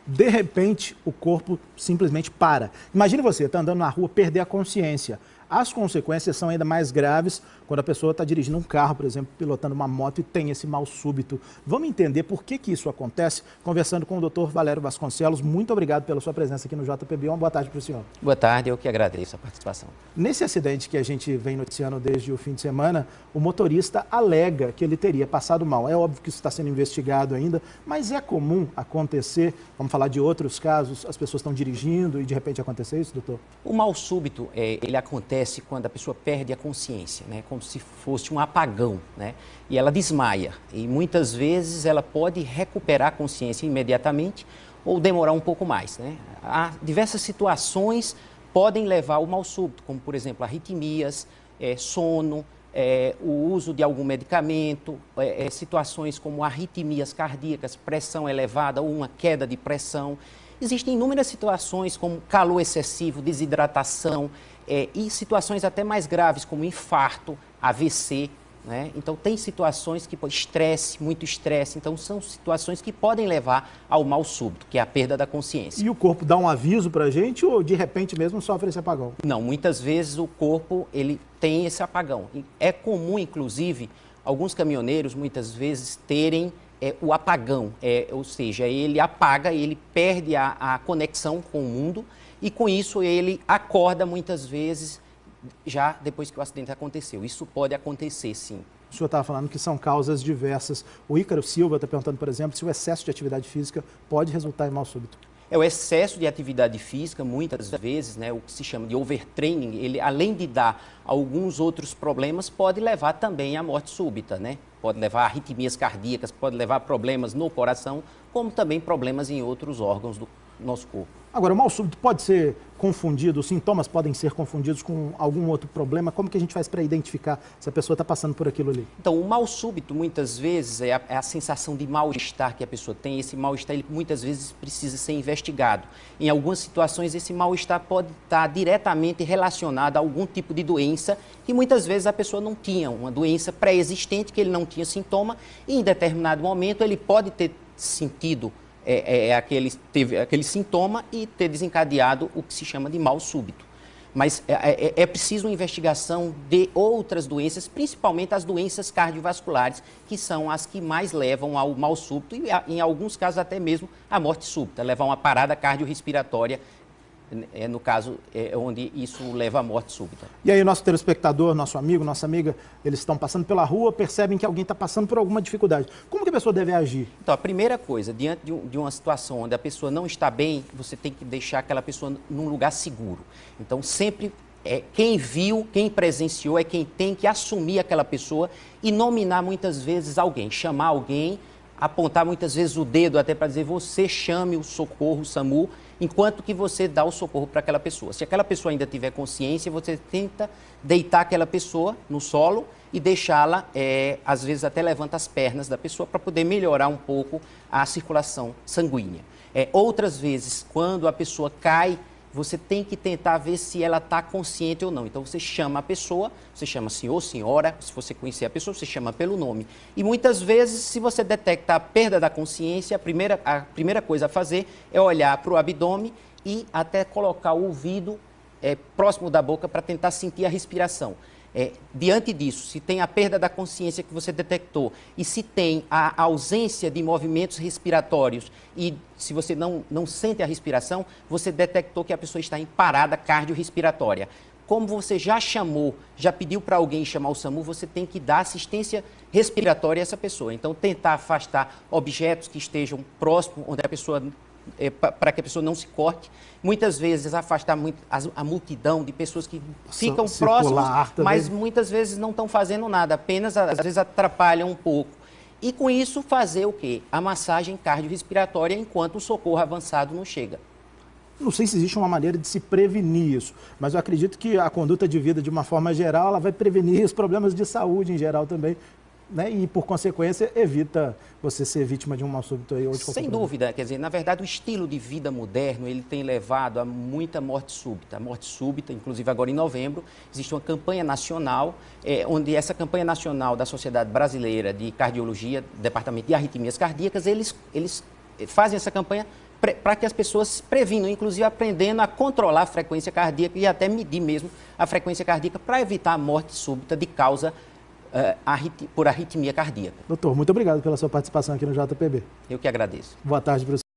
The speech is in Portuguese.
de repente o corpo simplesmente para. Imagine você, está andando na rua, perder a consciência. As consequências são ainda mais graves quando a pessoa está dirigindo um carro, por exemplo, pilotando uma moto e tem esse mal súbito. Vamos entender por que isso acontece, conversando com o Dr. Valério Vasconcelos. Muito obrigado pela sua presença aqui no JPB. Uma boa tarde para o senhor. Boa tarde, eu que agradeço a participação. Nesse acidente que a gente vem noticiando desde o fim de semana, o motorista alega que ele teria passado mal. É óbvio que isso está sendo investigado ainda, mas é comum acontecer, vamos falar de outros casos, as pessoas estão dirigindo e de repente acontecer isso, doutor? O mal súbito, ele acontece quando a pessoa perde a consciência, né? Como se fosse um apagão, né? E ela desmaia. E muitas vezes ela pode recuperar a consciência imediatamente ou demorar um pouco mais, né? Há diversas situações podem levar ao mal súbito, como por exemplo arritmias, sono, o uso de algum medicamento, situações como arritmias cardíacas, pressão elevada ou uma queda de pressão. Existem inúmeras situações como calor excessivo, desidratação e situações até mais graves como infarto, AVC, né? Então tem situações que estresse, muito estresse, então são situações que podem levar ao mal súbito, que é a perda da consciência. E o corpo dá um aviso para a gente ou de repente mesmo sofre esse apagão? Não, muitas vezes o corpo ele tem esse apagão. É comum, inclusive, alguns caminhoneiros muitas vezes terem o apagão, ou seja, ele apaga, ele perde a conexão com o mundo e com isso ele acorda muitas vezes já depois que o acidente aconteceu. Isso pode acontecer, sim. O senhor estava falando que são causas diversas. O Ícaro Silva está perguntando, por exemplo, se o excesso de atividade física pode resultar em mal súbito. O excesso de atividade física, muitas vezes, né, o que se chama de overtraining, ele, além de dar alguns outros problemas, pode levar também à morte súbita, né? Pode levar a arritmias cardíacas, pode levar a problemas no coração, como também problemas em outros órgãos do nosso corpo. Agora, o mal súbito pode ser confundido, os sintomas podem ser confundidos com algum outro problema? Como que a gente faz para identificar se a pessoa está passando por aquilo ali? Então, o mal súbito, muitas vezes, é a sensação de mal-estar que a pessoa tem. Esse mal-estar, ele muitas vezes precisa ser investigado. Em algumas situações, esse mal-estar pode estar diretamente relacionado a algum tipo de doença que muitas vezes a pessoa não tinha, uma doença pré-existente, que ele não tinha sintoma, e em determinado momento ele pode ter sentido aquele sintoma e ter desencadeado o que se chama de mal súbito. Mas é preciso uma investigação de outras doenças, principalmente as doenças cardiovasculares, que são as que mais levam ao mal súbito e, em alguns casos, até mesmo à morte súbita, levar a uma parada cardiorrespiratória, no caso, onde isso leva à morte súbita. E aí o nosso telespectador, nosso amigo, nossa amiga, eles estão passando pela rua, percebem que alguém está passando por alguma dificuldade. Como que a pessoa deve agir? Então, a primeira coisa, diante de uma situação onde a pessoa não está bem, você tem que deixar aquela pessoa num lugar seguro. Então, sempre quem viu, quem presenciou, é quem tem que assumir aquela pessoa e nominar muitas vezes alguém, chamar alguém, apontar muitas vezes o dedo até para dizer você chame o socorro, o SAMU, enquanto que você dá o socorro para aquela pessoa. Se aquela pessoa ainda tiver consciência, você tenta deitar aquela pessoa no solo e deixá-la, às vezes até levanta as pernas da pessoa para poder melhorar um pouco a circulação sanguínea. Outras vezes, quando a pessoa cai, você tem que tentar ver se ela está consciente ou não. Então, você chama a pessoa, você chama senhor, senhora, se você conhecer a pessoa, você chama pelo nome. E muitas vezes, se você detecta a perda da consciência, a primeira coisa a fazer é olhar para o abdômen e até colocar o ouvido próximo da boca para tentar sentir a respiração. Diante disso, se tem a perda da consciência que você detectou e se tem a ausência de movimentos respiratórios e se você não sente a respiração, você detectou que a pessoa está em parada cardiorrespiratória. Como você já chamou, já pediu para alguém chamar o SAMU, você tem que dar assistência respiratória a essa pessoa. Então, tentar afastar objetos que estejam próximos, onde a pessoa para que a pessoa não se corte. Muitas vezes afastar a multidão de pessoas que ficam próximas, mas muitas vezes não estão fazendo nada, apenas às vezes atrapalham um pouco. E com isso fazer o quê? A massagem cardiorrespiratória enquanto o socorro avançado não chega. Não sei se existe uma maneira de se prevenir isso, mas eu acredito que a conduta de vida, de uma forma geral, ela vai prevenir os problemas de saúde em geral também, né? E, por consequência, evita você ser vítima de um mal súbito aí ou de qualquer Sem dúvida, quer dizer, na verdade, o estilo de vida moderno, ele tem levado a muita morte súbita. A morte súbita, inclusive agora em novembro, existe uma campanha nacional, onde essa campanha nacional da Sociedade Brasileira de Cardiologia, Departamento de Arritmias Cardíacas, eles fazem essa campanha para que as pessoas previnam, inclusive aprendendo a controlar a frequência cardíaca e até medir mesmo a frequência cardíaca para evitar a morte súbita de causa por arritmia cardíaca. Doutor, muito obrigado pela sua participação aqui no JPB. Eu que agradeço. Boa tarde para